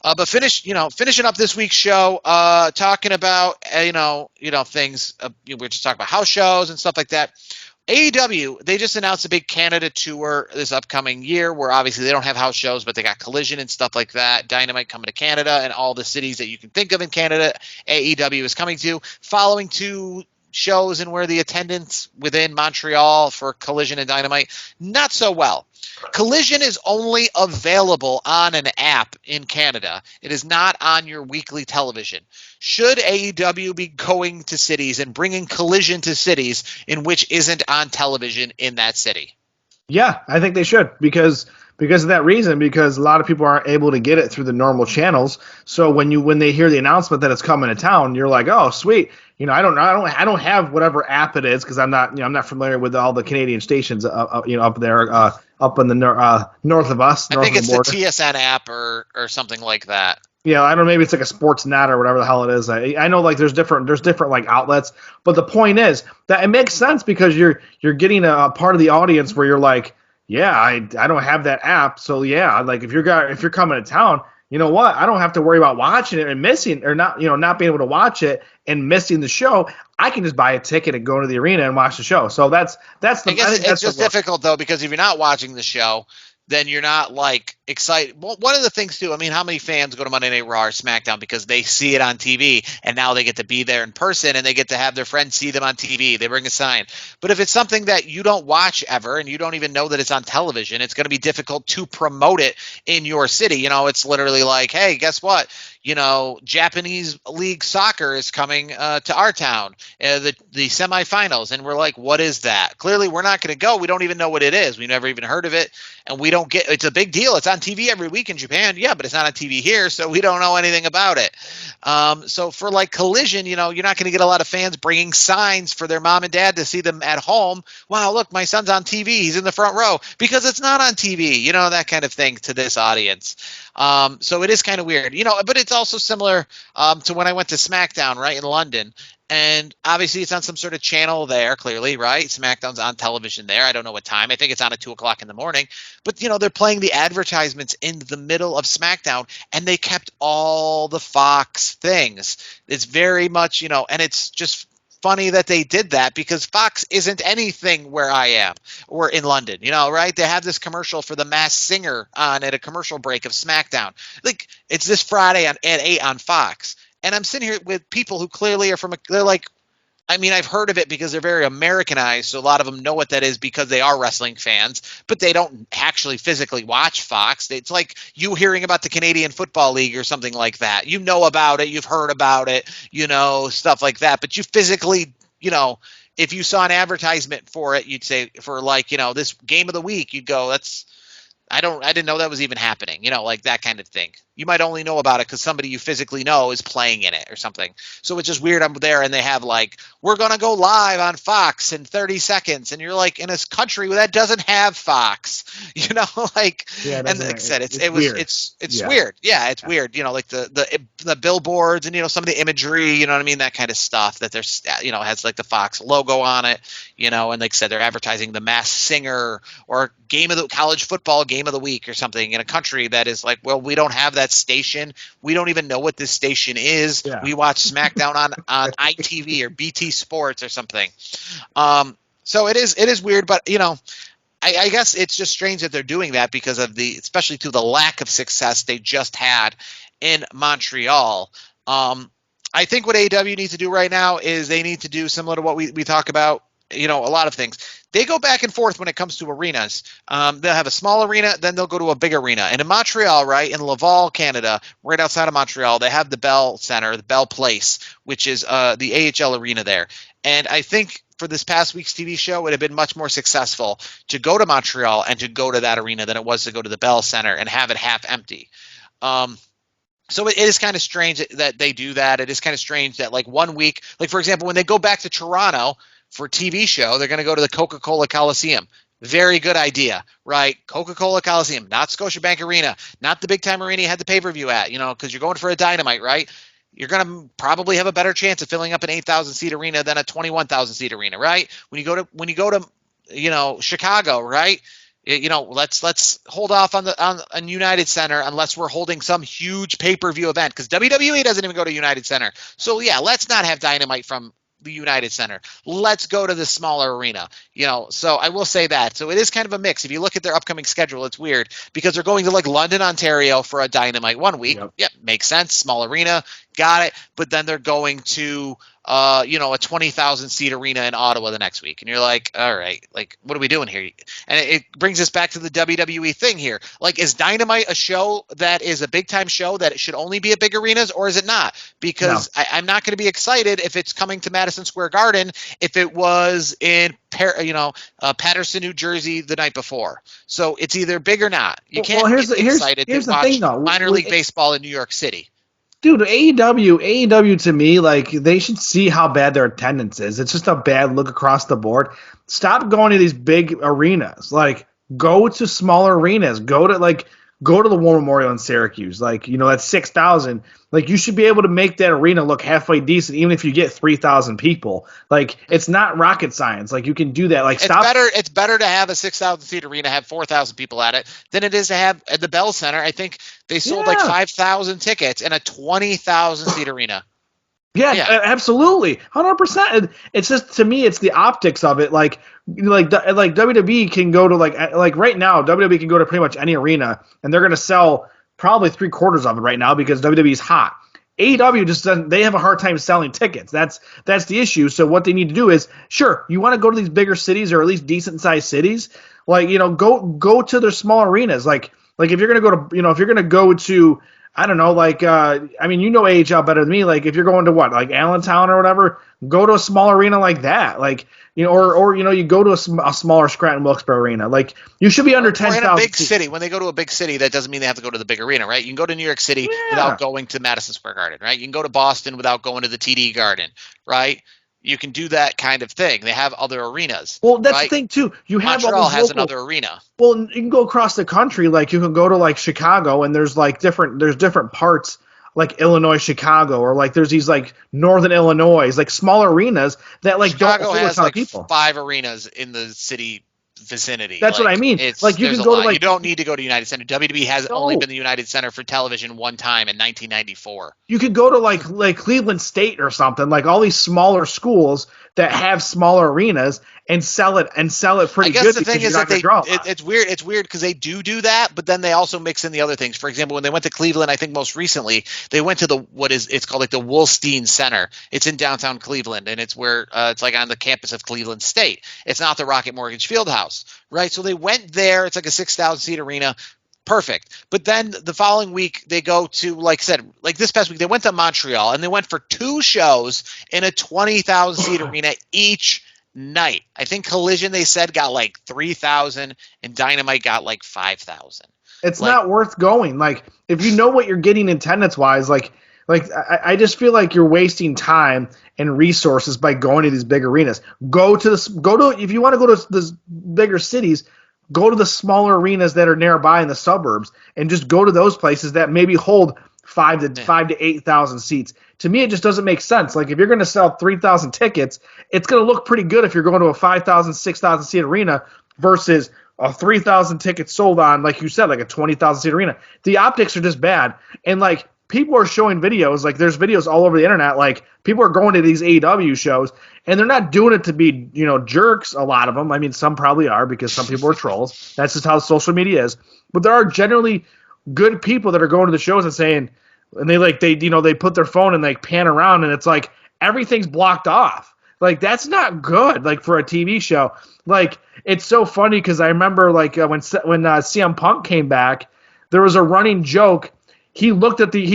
But finishing up this week's show, talking about things. We're just talking about house shows and stuff like that. AEW, they just announced a big Canada tour this upcoming year where obviously they don't have house shows, but they got Collision and stuff like that. Dynamite coming to Canada and all the cities that you can think of in Canada, AEW is coming to. Following two shows and where the attendance within Montreal for Collision and Dynamite, not so well. Collision is only available on an app in Canada. It is not on your weekly television. Should AEW be going to cities and bringing Collision to cities in which isn't on television in that city? Yeah, I think they should because of that reason. Because a lot of people aren't able to get it through the normal channels. So when they hear the announcement that it's coming to town, you're like, oh, sweet. I don't have whatever app it is because I'm not familiar with all the Canadian stations up there up in the north of us. I think it's the TSN app or something like that. Yeah, I don't know. Maybe it's like a Sportsnet or whatever the hell it is. I know like there's different like outlets, but the point is that it makes sense because you're getting a part of the audience where you're like, yeah, I don't have that app, so yeah, like if you're coming to town, you know what? I don't have to worry about watching it and missing or not being able to watch it and missing the show. I can just buy a ticket and go to the arena and watch the show. So that's the. I guess it's just difficult though because if you're not watching the show, then you're not like excited. Well, one of the things too, I mean, how many fans go to Monday Night Raw or SmackDown because they see it on TV and now they get to be there in person and they get to have their friends see them on TV. They bring a sign. But if it's something that you don't watch ever and you don't even know that it's on television, it's going to be difficult to promote it in your city. It's literally like, hey, guess what? Japanese League Soccer is coming to our town, the semifinals. And we're like, what is that? Clearly, we're not going to go. We don't even know what it is. We never even heard of it. And we don't get – it's a big deal. It's on TV every week in Japan. Yeah, but it's not on TV here, so we don't know anything about it. So for like Collision, you're not going to get a lot of fans bringing signs for their mom and dad to see them at home. Wow, look, my son's on TV. He's in the front row because it's not on TV, that kind of thing to this audience. So it is kind of weird, but it's also similar to when I went to SmackDown, right, in London. And obviously it's on some sort of channel there, clearly, right? SmackDown's on television there. I don't know what time. I think it's on at 2 o'clock in the morning. But, they're playing the advertisements in the middle of SmackDown, and they kept all the Fox things. It's very much, and it's just funny that they did that because Fox isn't anything where I am or in London, right? They have this commercial for the Masked Singer on at a commercial break of SmackDown. Like, it's this Friday at 8 on Fox. And I'm sitting here with people who clearly are they're like, I mean, I've heard of it because they're very Americanized, so a lot of them know what that is because they are wrestling fans, but they don't actually physically watch Fox. It's like you hearing about the Canadian Football League or something like that. You know about it, you've heard about it, stuff like that, but you physically, if you saw an advertisement for it, you'd say for like, this game of the week, you'd go, I didn't know that was even happening, like that kind of thing. You might only know about it because somebody you physically know is playing in it or something. So it's just weird. I'm there and they have like, we're going to go live on Fox in 30 seconds. And you're like in a country that doesn't have Fox, and like I said, it's weird. Yeah, it's weird. Like the billboards and, some of the imagery, you know what I mean? That kind of stuff that there's, has like the Fox logo on it, and like I said, they're advertising the Masked Singer or college football game of the week or something in a country that is like, well, we don't have that station. We don't even know what this station is. Yeah. We watch SmackDown on ITV or BT Sports or something. So it is weird, but I guess it's just strange that they're doing that because of especially to the lack of success they just had in Montreal. I think what AEW needs to do right now is they need to do similar to what we talk about, a lot of things. They go back and forth when it comes to arenas. They'll have a small arena, then they'll go to a big arena. And in Montreal, right, in Laval, Canada, right outside of Montreal, they have the Bell Center, the Bell Place, which is the AHL arena there. And I think for this past week's TV show, it would have been much more successful to go to Montreal and to go to that arena than it was to go to the Bell Center and have it half empty. So it is kind of strange that they do that. It is kind of strange that like 1 week, like for example, when they go back to Toronto for a TV show, they're going to go to the Coca-Cola Coliseum. Very good idea, right? Coca-Cola Coliseum, not Scotiabank Arena, not the big time arena you had the pay-per-view at, because you're going for a Dynamite, right? You're going to probably have a better chance of filling up an 8,000 seat arena than a 21,000 seat arena, right? When you go to Chicago, right? Let's hold off on United Center unless we're holding some huge pay-per-view event, because WWE doesn't even go to United Center. So yeah, let's not have Dynamite from the United Center. Let's go to the smaller arena. So I will say that. So it is kind of a mix. If you look at their upcoming schedule, it's weird because they're going to like London, Ontario for a Dynamite one week. Yep, makes sense. Small arena, got it. But then they're going to a 20,000 seat arena in Ottawa the next week. And you're like, all right, like, what are we doing here? And it brings us back to the WWE thing here. Like, is Dynamite a show that is a big time show that it should only be at big arenas, or is it not? Because I'm not going to be excited if it's coming to Madison Square Garden if it was in Patterson, New Jersey the night before. So it's either big or not. You can't get excited to watch minor league baseball in New York City. Dude, AEW to me, like, they should see how bad their attendance is. It's just a bad look across the board. Stop going to these big arenas. Like, go to smaller arenas. Go to the War Memorial in Syracuse. Like, that's 6,000. Like, you should be able to make that arena look halfway decent, even if you get 3,000 people. Like, it's not rocket science. Like, you can do that. Like, It's better to have a 6,000 seat arena, have 4,000 people at it, than it is to have at the Bell Center. I think they sold like 5,000 tickets in a 20,000 seat arena. Yeah, absolutely, 100%. It's just, to me, it's the optics of it. Like WWE can go to like right now, WWE can go to pretty much any arena, and they're going to sell probably 3/4 of it right now because WWE's hot. AEW just doesn't. They have a hard time selling tickets. That's the issue. So what they need to do is, sure, you want to go to these bigger cities or at least decent sized cities. Like, go to their small arenas. Like if you're gonna go to, if you're gonna go to, I don't know, AHL better than me. Like, if you're going to like Allentown or whatever, go to a small arena like that. Like, or you go to a smaller Scranton Wilkes-Barre arena. Like, you should be under 10,000. In a big city. When they go to a big city, that doesn't mean they have to go to the big arena, right? You can go to New York City without going to Madison Square Garden, right? You can go to Boston without going to the TD Garden, right? You can do that kind of thing. They have other arenas. Well, that's the thing too. Montreal has another arena. Well, you can go across the country. Like, you can go to like Chicago, and there's different parts, like Illinois, Chicago, or like there's these like Northern Illinois, like smaller arenas that like Chicago don't has like people. 5 arenas in the city vicinity. That's what I mean. Like, you can go to you don't need to go to United Center. WWE has only been the United Center for television one time in 1994. You could go to like Cleveland State or something, like all these smaller schools that have smaller arenas and sell it pretty good. I guess the thing is that it's weird. It's weird because they do that, but then they also mix in the other things. For example, when they went to Cleveland, I think most recently they went to it's called like the Wolstein Center. It's in downtown Cleveland, and it's where it's like on the campus of Cleveland State. It's not the Rocket Mortgage Fieldhouse, right? So they went there. It's like a 6,000 seat arena. Perfect. But then the following week, they go to, like I said, like this past week, they went to Montreal, and they went for 2 shows in a 20,000 seat arena each night. I think Collision, they said, got like 3,000, and Dynamite got like 5,000. It's not worth going. Like, if you know what you're getting attendance wise, I just feel like you're wasting time and resources by going to these big arenas. If you want to go to the bigger cities, go to the smaller arenas that are nearby in the suburbs, and just go to those places that maybe hold 5,000 to 8,000 seats. To me, it just doesn't make sense. Like, if you're going to sell 3,000 tickets, it's going to look pretty good if you're going to a 5,000, 6,000 seat arena versus a 3,000 tickets sold on, like you said, like a 20,000 seat arena. The optics are just bad. And like, people are showing videos, like there's videos all over the internet, like people are going to these AEW shows, and they're not doing it to be, jerks, a lot of them. I mean, some probably are because some people are trolls. That's just how social media is. But there are generally good people that are going to the shows and saying, and they put their phone and like pan around, and it's like everything's blocked off. Like, that's not good, like, for a TV show. Like, it's so funny because I remember like when CM Punk came back, there was a running joke. He looked at the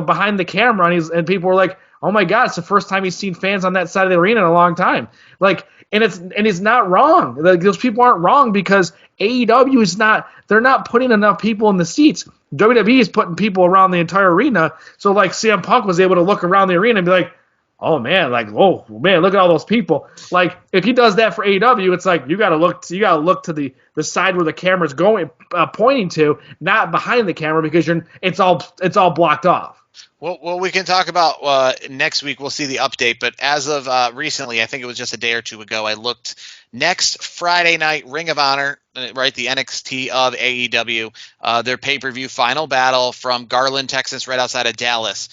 behind the camera, and people were like, "Oh my God, it's the first time he's seen fans on that side of the arena in a long time." Like, and he's not wrong. Like, those people aren't wrong because AEW is not. They're not putting enough people in the seats. WWE is putting people around the entire arena. So like, CM Punk was able to look around the arena and be like, "Oh man, like, oh man, look at all those people." Like, if he does that for AEW, it's like you gotta look to the side where the camera's going, pointing to, not behind the camera, because it's all blocked off. Well, we can talk about next week. We'll see the update. But as of recently, I think it was just a day or two ago, I looked next Friday night, Ring of Honor, right? The NXT of AEW, their pay per view final battle from Garland, Texas, right outside of Dallas.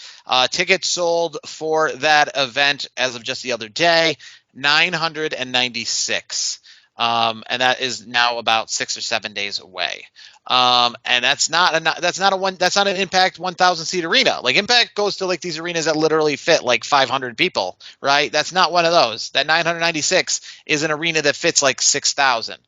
Tickets sold for that event as of just the other day, 996. And that is now about 6 or 7 days away. And that's not an Impact 1,000 seat arena. Like Impact goes to like these arenas that literally fit like 500 people, right? That's not one of those. That 996 is an arena that fits like 6,000.